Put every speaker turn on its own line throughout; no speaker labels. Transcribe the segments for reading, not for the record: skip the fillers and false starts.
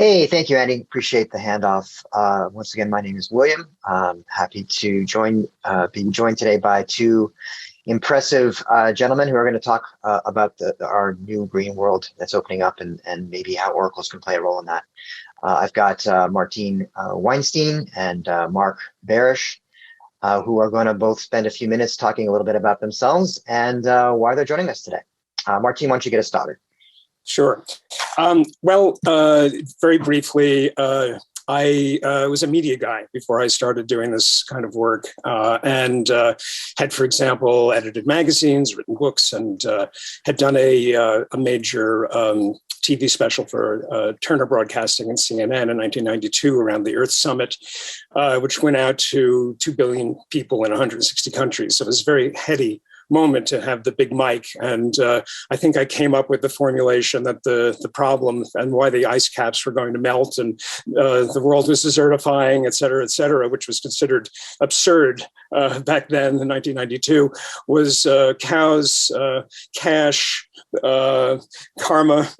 Hey, thank you, Andy. Appreciate the handoff. Once again, my name is William. Happy to being joined today by two impressive gentlemen who are going to talk about our new green world that's opening up and maybe how oracles can play a role in that. I've got Martin Wainstein and Marc Barasch, who are going to both spend a few minutes talking a little bit about themselves and why they're joining us today. Martin, why don't you get us started?
Sure. Very briefly, I was a media guy before I started doing this kind of work, and had, for example, edited magazines, written books, and had done a major TV special for Turner Broadcasting and CNN in 1992 around the Earth Summit, which went out to 2 billion people in 160 countries. So it was a very heady moment to have the big mic. And I think I came up with the formulation that the problem and why the ice caps were going to melt and the world was desertifying, et cetera, which was considered absurd back then in 1992, was cows, cash, karma,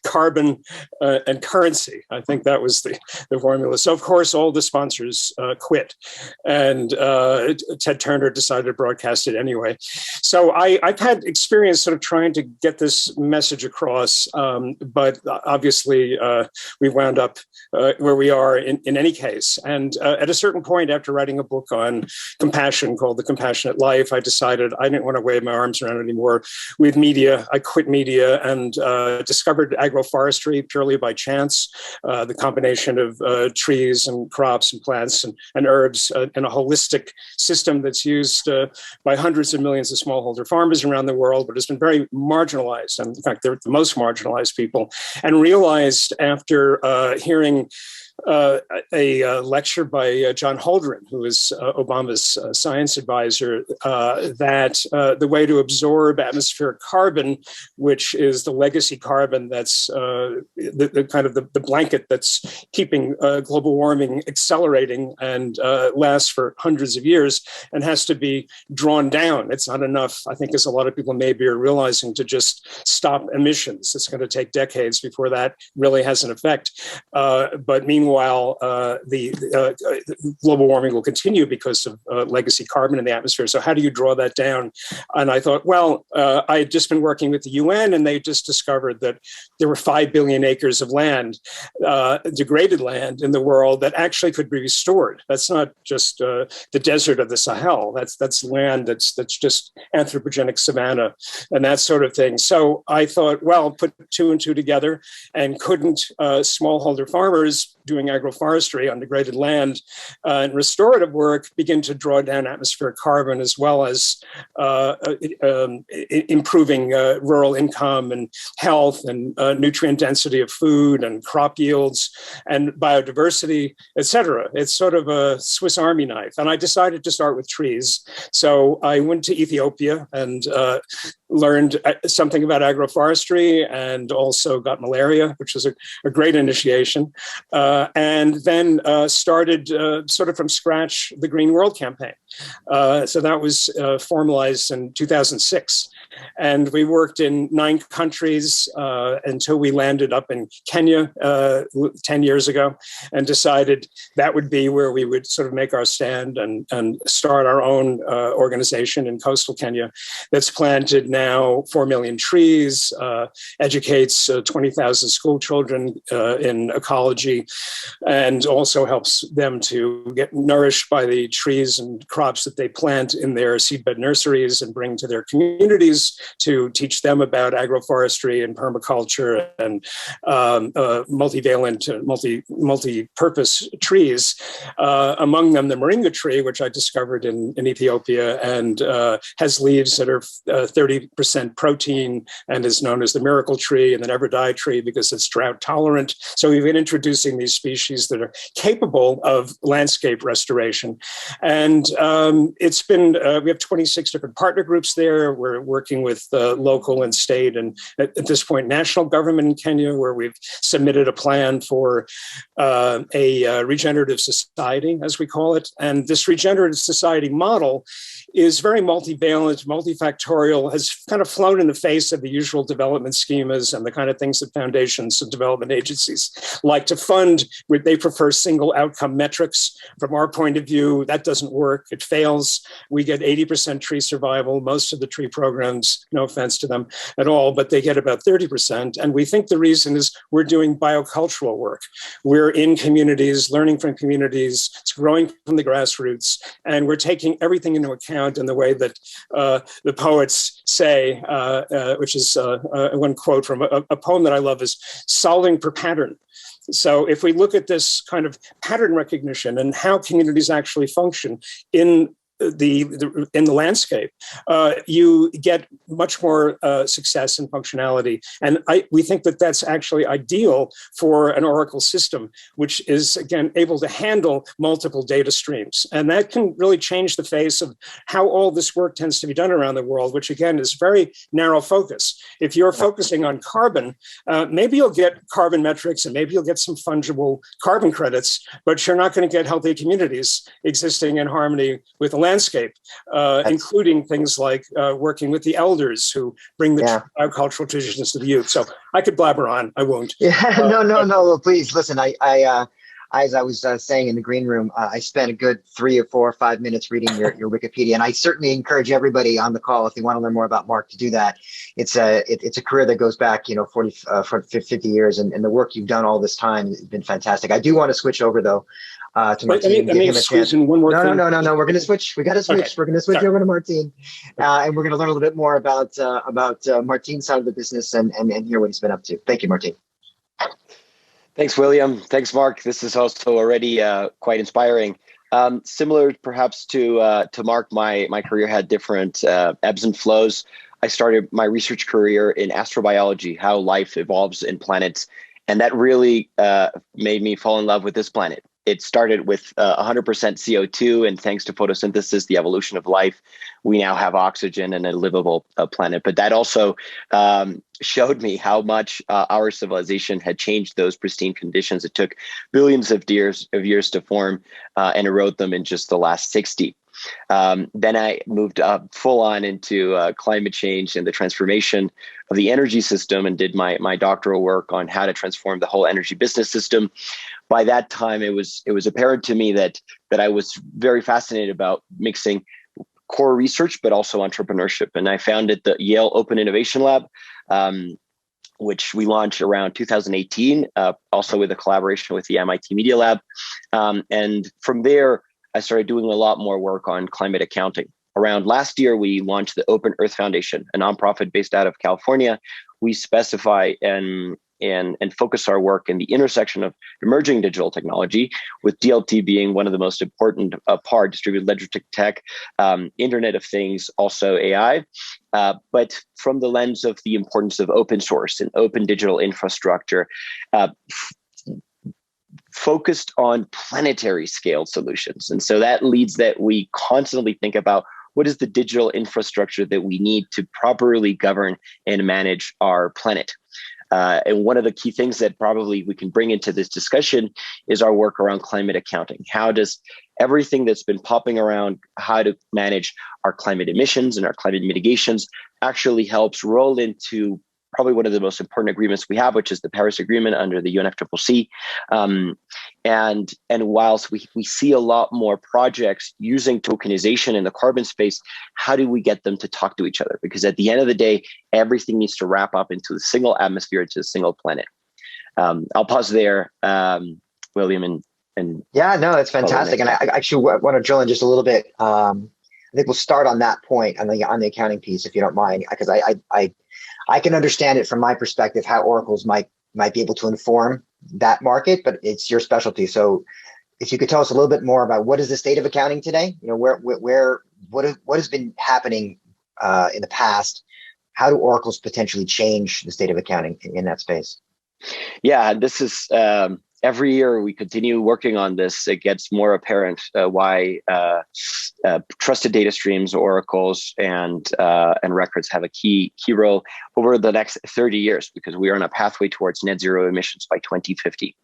carbon, and currency. I think that was the formula. So, of course, all the sponsors quit. And Ted Turner decided to broadcast it anyway. So I've had experience sort of trying to get this message across, but obviously we wound up where we are in any case. And at a certain point, after writing a book on compassion called The Compassionate Life, I decided I didn't want to wave my arms around anymore with media. I quit media and discovered agroforestry purely by chance, the combination of trees and crops and plants and herbs in a holistic system that's used by hundreds of millions of smallholder farmers around the world, but has been very marginalized. And in fact, they're the most marginalized people. And realized after hearing a lecture by John Holdren, who is Obama's science advisor, that the way to absorb atmospheric carbon, which is the legacy carbon that's the blanket that's keeping global warming accelerating and lasts for hundreds of years and has to be drawn down. It's not enough, I think, as a lot of people maybe are realizing, to just stop emissions. It's going to take decades before that really has an effect. But meanwhile, the global warming will continue because of legacy carbon in the atmosphere. So how do you draw that down? And I thought, I had just been working with the UN, and they just discovered that there were 5 billion acres of land, degraded land in the world that actually could be restored. That's not just the desert of the Sahel. That's land that's just anthropogenic savanna and that sort of thing. So I thought, put two and two together, and couldn't smallholder farmers doing agroforestry on degraded land and restorative work begin to draw down atmospheric carbon, as well as improving rural income and health and nutrient density of food and crop yields and biodiversity, et cetera. It's sort of a Swiss Army knife. And I decided to start with trees. So I went to Ethiopia and learned something about agroforestry, and also got malaria, which was a great initiation. And then started sort of from scratch the Green World Campaign. So that was formalized in 2006. And we worked in 9 countries until we landed up in Kenya 10 years ago, and decided that would be where we would sort of make our stand and start our own organization in coastal Kenya that's planted now 4 million trees, educates 20,000 school children in ecology, and also helps them to get nourished by the trees and crops that they plant in their seedbed nurseries and bring to their communities to teach them about agroforestry and permaculture and multivalent, multi-purpose trees. Among them, the moringa tree, which I discovered in Ethiopia, and has leaves that are 30% protein and is known as the miracle tree and the never die tree because it's drought tolerant. So we've been introducing these species that are capable of landscape restoration. And it's been, we have 26 different partner groups there. We're working with local and state and at this point, national government in Kenya, where we've submitted a plan for a regenerative society, as we call it. And this regenerative society model is very multivalent, multifactorial, has kind of flown in the face of the usual development schemas and the kind of things that foundations and development agencies like to fund, where they prefer single outcome metrics. From our point of view, that doesn't work. It fails. We get 80% tree survival. Most of the tree programs, no offense to them at all, but they get about 30%. And we think the reason is we're doing biocultural work. We're in communities, learning from communities, it's growing from the grassroots, and we're taking everything into account in the way that the poets say, which is one quote from a poem that I love is solving per pattern. So if we look at this kind of pattern recognition and how communities actually function in the landscape, you get much more success and functionality. And we think that that's actually ideal for an Oracle system, which is, again, able to handle multiple data streams. And that can really change the face of how all this work tends to be done around the world, which, again, is very narrow focus. If you're focusing on carbon, maybe you'll get carbon metrics and maybe you'll get some fungible carbon credits, but you're not going to get healthy communities existing in harmony with the landscape, including things like working with the elders who bring the cultural traditions to the youth. So I could blabber on, I won't.
Yeah, no, please listen. As I was saying in the green room, I spent a good 3 or 4 or 5 minutes reading your Wikipedia, and I certainly encourage everybody on the call, if they want to learn more about Marc, to do that. It's a career that goes back, 50 years, and the work you've done all this time has been fantastic. I do want to swwitch over though to Martine.
Let me squeeze in one more thing.
No. We're going to switch. We got to switch. Okay. We're going to switch over to Martine, and we're going to learn a little bit more about Martine's side of the business and hear what he's been up to. Thank you, Martine.
Thanks, William. Thanks, Marc. This is also already quite inspiring. Similar, perhaps, to Marc, my career had different ebbs and flows. I started my research career in astrobiology, how life evolves in planets, and that really made me fall in love with this planet. It started with 100% CO2, and thanks to photosynthesis, the evolution of life, we now have oxygen and a livable planet. But that also showed me how much our civilization had changed those pristine conditions. It took billions of years to form and erode them in just the last 60. Then I moved full on into climate change and the transformation of the energy system, and did my doctoral work on how to transform the whole energy business system. By that time, it was apparent to me that I was very fascinated about mixing core research, but also entrepreneurship. And I founded the Yale Open Innovation Lab, which we launched around 2018, also with a collaboration with the MIT Media Lab. And from there, I started doing a lot more work on climate accounting. Around last year, we launched the Open Earth Foundation, a nonprofit based out of California. We specify and focus our work in the intersection of emerging digital technology, with DLT being one of the most important part, distributed ledger tech, Internet of Things, also AI, but from the lens of the importance of open source and open digital infrastructure, focused on planetary scale solutions. And so that leads that we constantly think about what is the digital infrastructure that we need to properly govern and manage our planet. And one of the key things that probably we can bring into this discussion is our work around climate accounting. How does everything that's been popping around how to manage our climate emissions and our climate mitigations actually helps roll into probably one of the most important agreements we have, which is the Paris Agreement under the UNFCCC. And whilst we see a lot more projects using tokenization in the carbon space, how do we get them to talk to each other? Because at the end of the day, everything needs to wrap up into a single atmosphere, to a single planet. I'll pause there, William, and
yeah, no, it's fantastic. And I actually want to drill in just a little bit. I think we'll start on that point on the accounting piece, if you don't mind, because I can understand it from my perspective how oracles might be able to inform that market, but it's your specialty. So if you could tell us a little bit more about what is the state of accounting today, what has been happening in the past, how do oracles potentially change the state of accounting in that space?
Yeah, this is every year we continue working on this, it gets more apparent why trusted data streams, oracles, and records have a key role over the next 30 years, because we are on a pathway towards net zero emissions by 2050.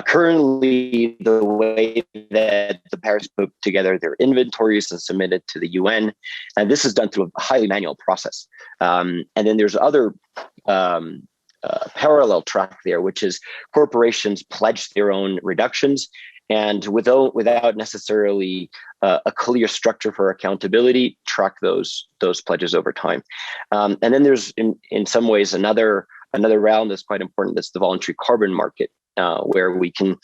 Currently, the way that the Paris put together their inventories and submitted to the UN, and this is done through a highly manual process. And then there's other parallel track there, which is corporations pledge their own reductions, and without necessarily a clear structure for accountability, track those pledges over time. And then there's in some ways another realm that's quite important. That's the voluntary carbon market, where we can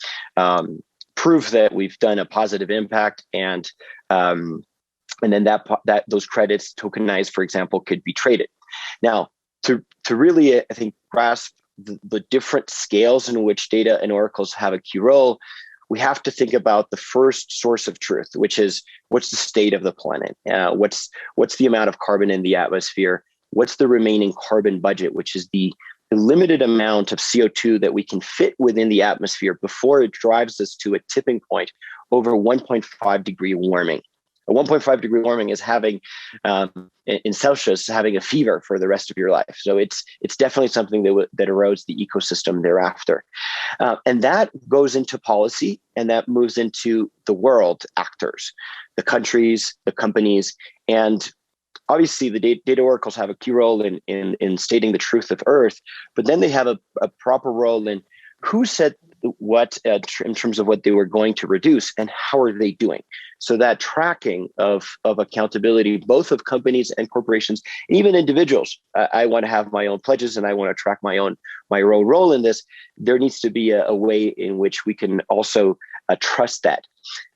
prove that we've done a positive impact, and then that those credits tokenized, for example, could be traded. Now, to really, I think, grasp the different scales in which data and oracles have a key role, we have to think about the first source of truth, which is what's the state of the planet? What's the amount of carbon in the atmosphere? What's the remaining carbon budget, which is the limited amount of CO2 that we can fit within the atmosphere before it drives us to a tipping point over 1.5 degree warming. A 1.5 degree warming is having, in Celsius, having a fever for the rest of your life. So it's definitely something that erodes the ecosystem thereafter. And that goes into policy, and that moves into the world actors, the countries, the companies, and obviously the data oracles have a key role in stating the truth of Earth, but then they have a proper role in who said what in terms of what they were going to reduce and how are they doing. So that tracking of accountability, both of companies and corporations, and even individuals. I want to have my own pledges and I want to track my own role in this. There needs to be a way in which we can also trust that.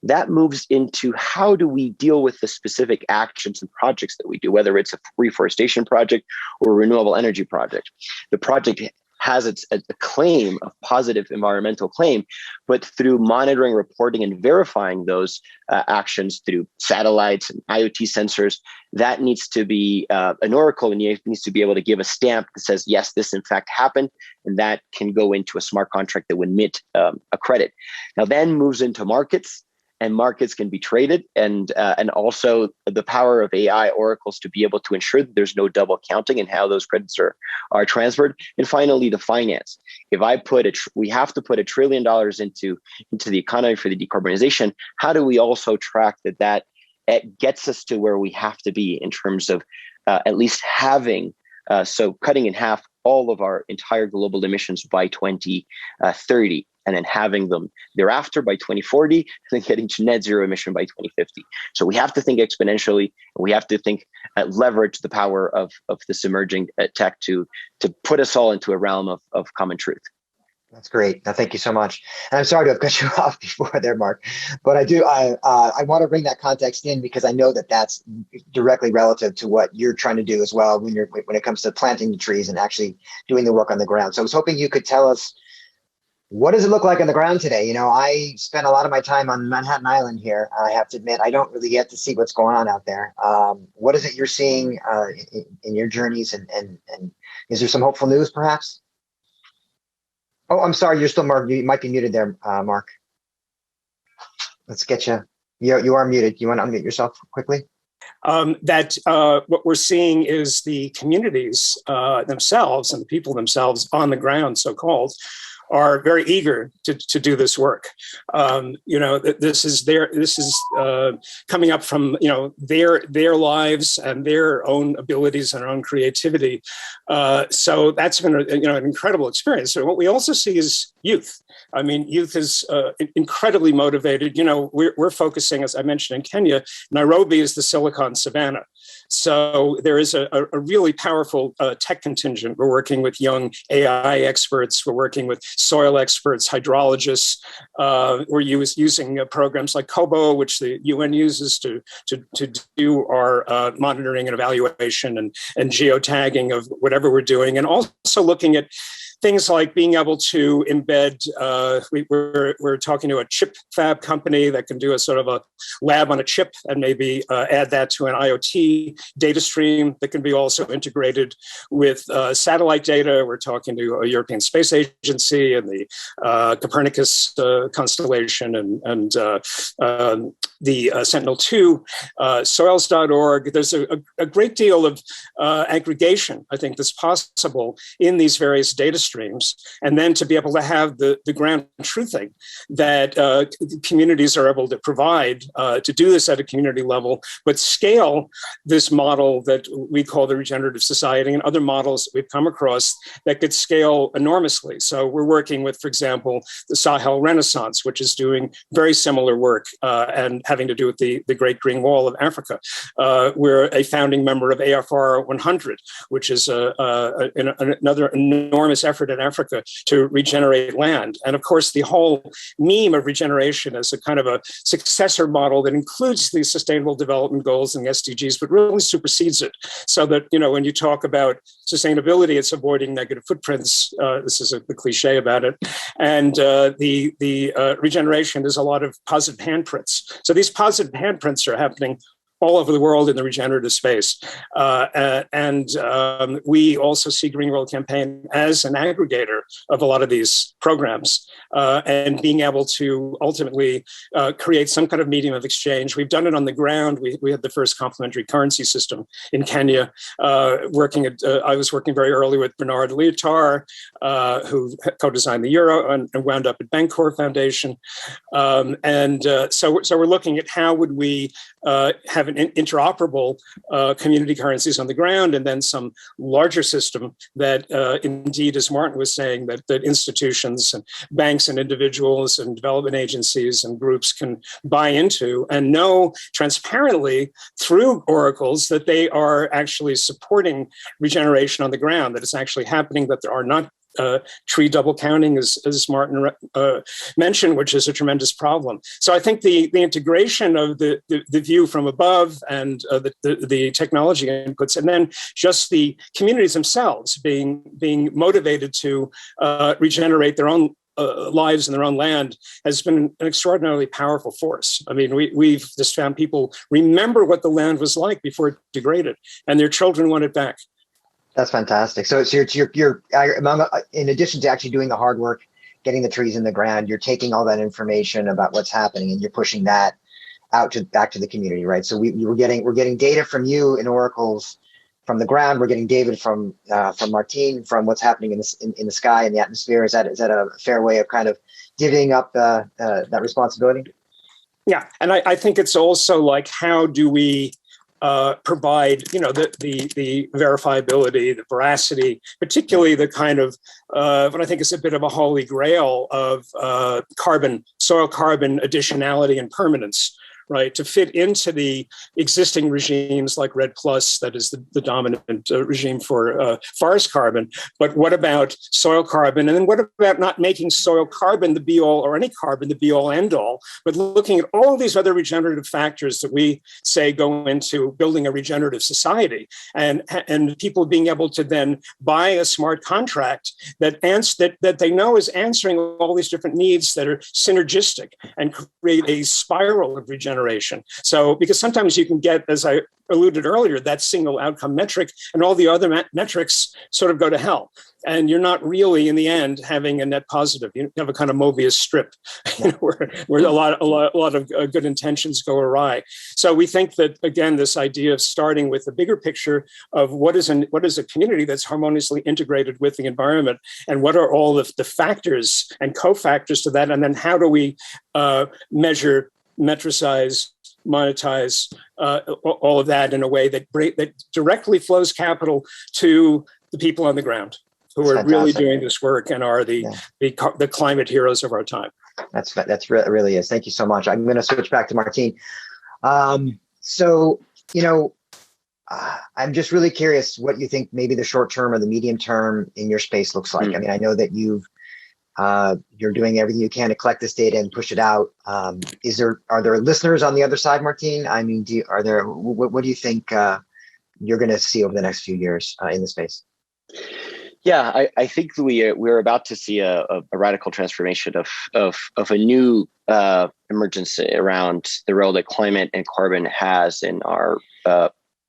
That moves into how do we deal with the specific actions and projects that we do, whether it's a reforestation project or a renewable energy project. The project has a claim of positive environmental claim, but through monitoring, reporting, and verifying those actions through satellites and IoT sensors, that needs to be an oracle, and it needs to be able to give a stamp that says, yes, this in fact happened, and that can go into a smart contract that would emit a credit. Now then moves into markets, and markets can be traded, and also the power of AI oracles to be able to ensure that there's no double counting and how those credits are transferred. And finally, the finance. If I we have to put $1 trillion into the economy for the decarbonization. How do we also track that it gets us to where we have to be in terms of at least having so cutting in half all of our entire global emissions by 2030. And then having them thereafter by 2040, and then getting to net zero emission by 2050. So we have to think exponentially, and we have to think leverage the power of this emerging tech to put us all into a realm of common truth.
That's great. Thank you so much. And I'm sorry to have cut you off before there, Marc, but I want to bring that context in because I know that that's directly relative to what you're trying to do as well when it comes to planting the trees and actually doing the work on the ground. So I was hoping you could tell us, what does it look like on the ground today? You know, I spent a lot of my time on Manhattan Island here. I have to admit, I don't really get to see what's going on out there. What is it you're seeing in your journeys, and is there some hopeful news, perhaps? Oh, I'm sorry, you're still Marc. You might be muted there, Marc. Let's get you. You are muted. You want to unmute yourself quickly?
What we're seeing is the communities themselves and the people themselves on the ground, so-called, are very eager to do this work. This is coming up from their lives and their own abilities and their own creativity. So that's been an incredible experience. So what we also see is youth. I mean, youth is incredibly motivated. We're focusing, as I mentioned, in Kenya. Nairobi is the Silicon Savannah. So there is a really powerful tech contingent. We're working with young AI experts. We're working with soil experts, hydrologists. We're using programs like COBO, which the UN uses to do our monitoring and evaluation and geotagging of whatever we're doing, and also looking at things like being able to embed, we're talking to a chip fab company that can do a sort of a lab on a chip and maybe add that to an IoT data stream that can be also integrated with satellite data. We're talking to a European Space Agency and the Copernicus constellation and the Sentinel-2, soils.org. There's a great deal of aggregation, I think, that's possible in these various data streams. And then to be able to have the ground truthing that communities are able to provide to do this at a community level, but scale this model that we call the regenerative society and other models that we've come across that could scale enormously. So we're working with, for example, the Sahel Renaissance, which is doing very similar work and having to do with the Great Green Wall of Africa. We're a founding member of AFR 100, which is another enormous effort in Africa to regenerate land. And of course, the whole meme of regeneration as a kind of a successor model that includes the Sustainable Development Goals and the SDGs, but really supersedes it. So that, you know, when you talk about sustainability, it's avoiding negative footprints. This is the cliche about it. And the regeneration is a lot of positive handprints. So these positive handprints are happening all over the world in the regenerative space. We also see Green World Campaign as an aggregator of a lot of these programs and being able to ultimately create some kind of medium of exchange. We've done it on the ground. We had the first complementary currency system in Kenya. I was working very early with Bernard Liotard, who co-designed the euro and wound up at Bancor Foundation. So we're looking at how would we have an interoperable community currencies on the ground, and then some larger system that indeed, as Martin was saying, that institutions and banks and individuals and development agencies and groups can buy into and know transparently through oracles that they are actually supporting regeneration on the ground, that it's actually happening, that there are not tree double counting, as Martin mentioned, which is a tremendous problem. So I think the integration of the view from above and the technology inputs, and then just the communities themselves being motivated to regenerate their own lives in their own land has been an extraordinarily powerful force. I mean, we've just found people remember what the land was like before it degraded, and their children want it back.
That's fantastic. So you're in addition to actually doing the hard work, getting the trees in the ground, you're taking all that information about what's happening and you're pushing that back to the community, right? So we're getting data from you in oracles from the ground. We're getting data from Martine from what's happening in the sky and the atmosphere. Is that a fair way of kind of divvying up that responsibility?
Yeah, and I think it's also like, how do we provide, you know, the verifiability, the veracity, particularly the kind of what I think is a bit of a holy grail of soil carbon additionality and permanence, right, to fit into the existing regimes like REDD+, that is the dominant regime for forest carbon. But what about soil carbon? And then what about not making soil carbon the be-all, or any carbon the be-all, end-all, but looking at all these other regenerative factors that we say go into building a regenerative society, and people being able to then buy a smart contract that they know is answering all these different needs that are synergistic and create a spiral of regeneration. So, because sometimes you can get, as I alluded earlier, that single outcome metric, and all the other metrics sort of go to hell. And you're not really, in the end, having a net positive. You have a kind of Mobius strip, where a lot of good intentions go awry. So we think that, again, this idea of starting with the bigger picture of what is a community that's harmoniously integrated with the environment, and what are all of the factors and cofactors to that, and then how do we measure, metricize, monetize all of that in a way that directly flows capital to the people on the ground who are really doing this work and are the climate heroes of our time.
That's really is. Thank you so much. I'm going to switch back to Martine. So, you know, I'm just really curious what you think maybe the short term or the medium term in your space looks like. I mean, I know that you're doing everything you can to collect this data and push it out. Are there listeners on the other side, Martine? I mean, what do you think you're going to see over the next few years in the space?
Yeah, I think we're about to see a radical transformation of a new emergence around the role that climate and carbon has in our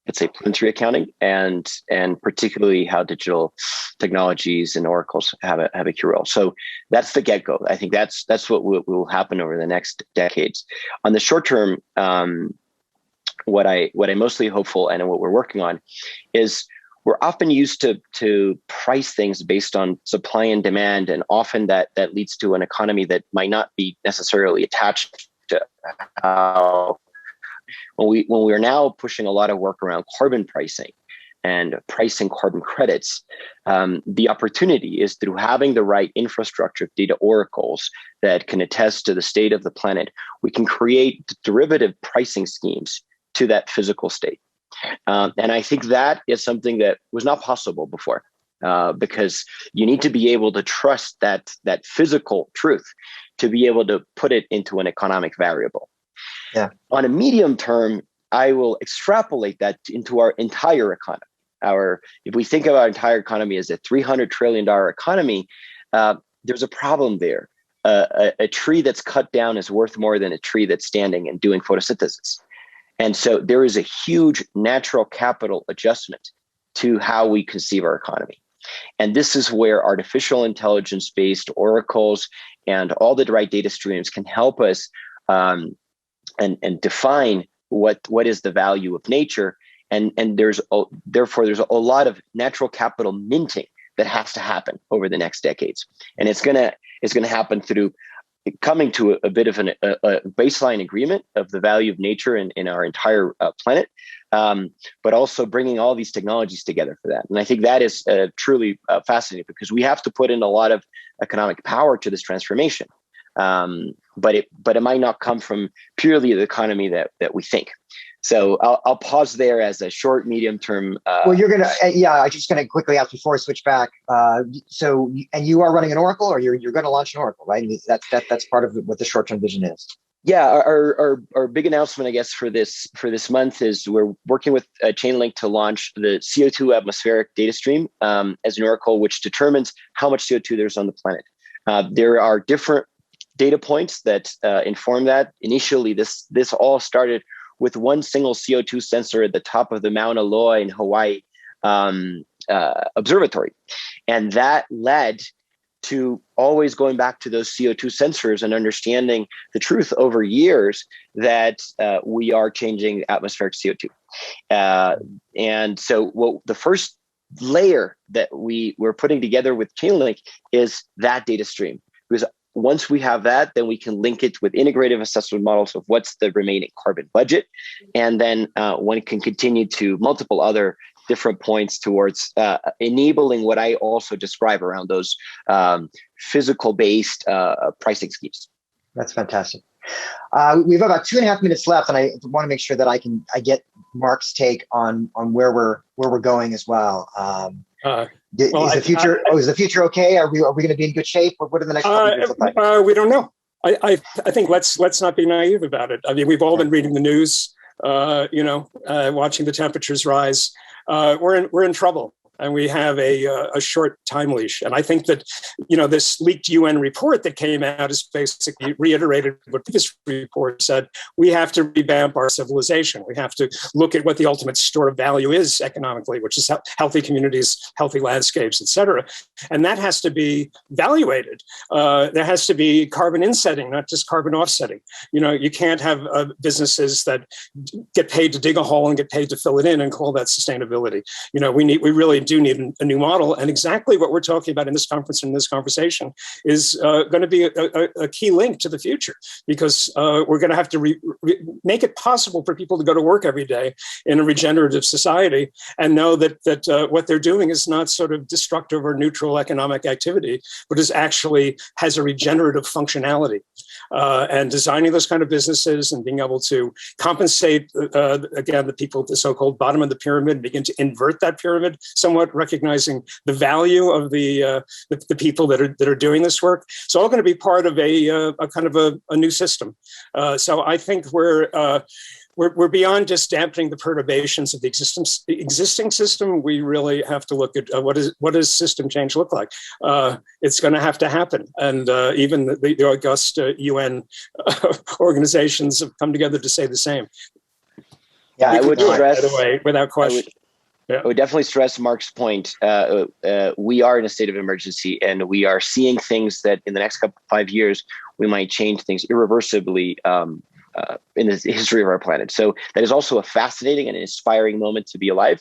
let's say planetary accounting, and particularly how digital technologies and oracles have a key role. So that's the get-go. I think that's what will happen over the next decades. On the short term, what I'm mostly hopeful and what we're working on is, we're often used to price things based on supply and demand, and often that leads to an economy that might not be necessarily attached to how. When we are now pushing a lot of work around carbon pricing and pricing carbon credits, the opportunity is through having the right infrastructure of data oracles that can attest to the state of the planet, we can create derivative pricing schemes to that physical state. And I think that is something that was not possible before, because you need to be able to trust that physical truth to be able to put it into an economic variable.
Yeah.
On a medium term, I will extrapolate that into our entire economy. If we think of our entire economy as a $300 trillion economy, there's a problem there. A tree that's cut down is worth more than a tree that's standing and doing photosynthesis. And so there is a huge natural capital adjustment to how we conceive our economy. And this is where artificial intelligence-based oracles and all the right data streams can help us and define what is the value of nature. And therefore there's a lot of natural capital minting that has to happen over the next decades. And it's gonna happen through coming to a bit of a baseline agreement of the value of nature in our entire planet, but also bringing all these technologies together for that. And I think that is truly fascinating, because we have to put in a lot of economic power to this transformation. But it might not come from purely the economy that we think. So I'll pause there as a short, medium term.
Well, you're gonna, I'm just gonna quickly ask before I switch back. So, and you are running an Oracle, or you're going to launch an Oracle, right? That's part of what the short term vision is.
Yeah, our big announcement, I guess, for this month is we're working with Chainlink to launch the CO2 atmospheric data stream as an Oracle, which determines how much CO2 there's on the planet. There are different data points that inform that. Initially, this all started with one single CO2 sensor at the top of the Mauna Loa in Hawaii observatory. And that led to always going back to those CO2 sensors and understanding the truth over years that we are changing atmospheric CO2. And so the first layer that we're putting together with Chainlink is that data stream. Because once we have that, then we can link it with integrative assessment models of what's the remaining carbon budget. And then one can continue to multiple other different points towards enabling what I also describe around those physical-based pricing schemes.
That's fantastic. We have about 2.5 minutes left, and I want to make sure that I get Marc's take on where we're going as well. Is the future okay? Are we going to be in good shape? What are the next couple of years look like?
We don't know. I think let's not be naive about it. I mean, we've all been reading the news, watching the temperatures rise. We're in trouble. And we have a short time leash. And I think that, this leaked UN report that came out is basically reiterated what this report said. We have to revamp our civilization. We have to look at what the ultimate store of value is economically, which is healthy communities, healthy landscapes, et cetera. And that has to be evaluated. There has to be carbon insetting, not just carbon offsetting. You can't have businesses that get paid to dig a hole and get paid to fill it in and call that sustainability. We really do need a new model. And exactly what we're talking about in this conference and in this conversation is going to be a key link to the future, because we're going to have to make it possible for people to go to work every day in a regenerative society and know that what they're doing is not sort of destructive or neutral economic activity, but is actually has a regenerative functionality. And designing those kind of businesses and being able to compensate, again, the people at the so-called bottom of the pyramid, begin to invert that pyramid somewhat somewhat recognizing the value of the people that are doing this work. It's all going to be part of a kind of a new system. So I think we're beyond just dampening the perturbations of the existing system. We really have to look at what does system change look like. It's going to have to happen, and even the august UN organizations have come together to say the same.
Yeah, I would stress,
by the way, without question.
I would definitely stress Marc's point. We are in a state of emergency, and we are seeing things that in the next 5 years we might change things irreversibly in the history of our planet. So that is also a fascinating and inspiring moment to be alive.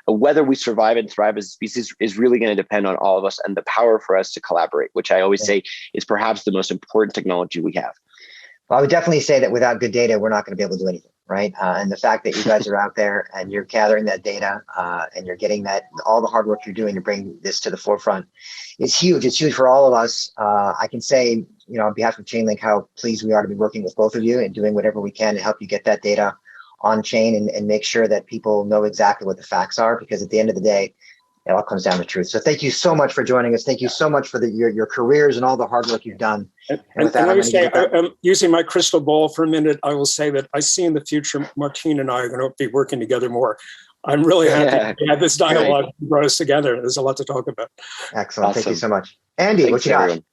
Whether we survive and thrive as a species is really going to depend on all of us and the power for us to collaborate, which I always say is perhaps the most important technology we have.
Well, I would definitely say that without good data, we're not going to be able to do anything, right? And the fact that you guys are out there and you're gathering that data and you're getting all the hard work you're doing to bring this to the forefront is huge. It's huge for all of us. I can say, on behalf of Chainlink, how pleased we are to be working with both of you and doing whatever we can to help you get that data on chain and make sure that people know exactly what the facts are, because at the end of the day, it all comes down to truth. So thank you so much for joining us. Thank you so much for your careers and all the hard work you've done.
And let me say, I'm using my crystal ball for a minute. I will say that I see in the future, Martine and I are going to be working together more. I'm really happy to have this dialogue brought us together. There's a lot to talk about.
Excellent. Awesome. Thank you so much. Andy, what you got? Everyone.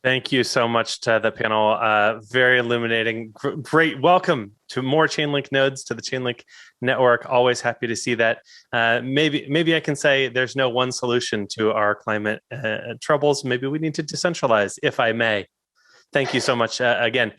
Thank you so much to the panel. Very illuminating. Great. Welcome to more Chainlink nodes to the Chainlink network. Always happy to see that. Maybe I can say there's no one solution to our climate troubles. Maybe we need to decentralize, if I may. Thank you so much again.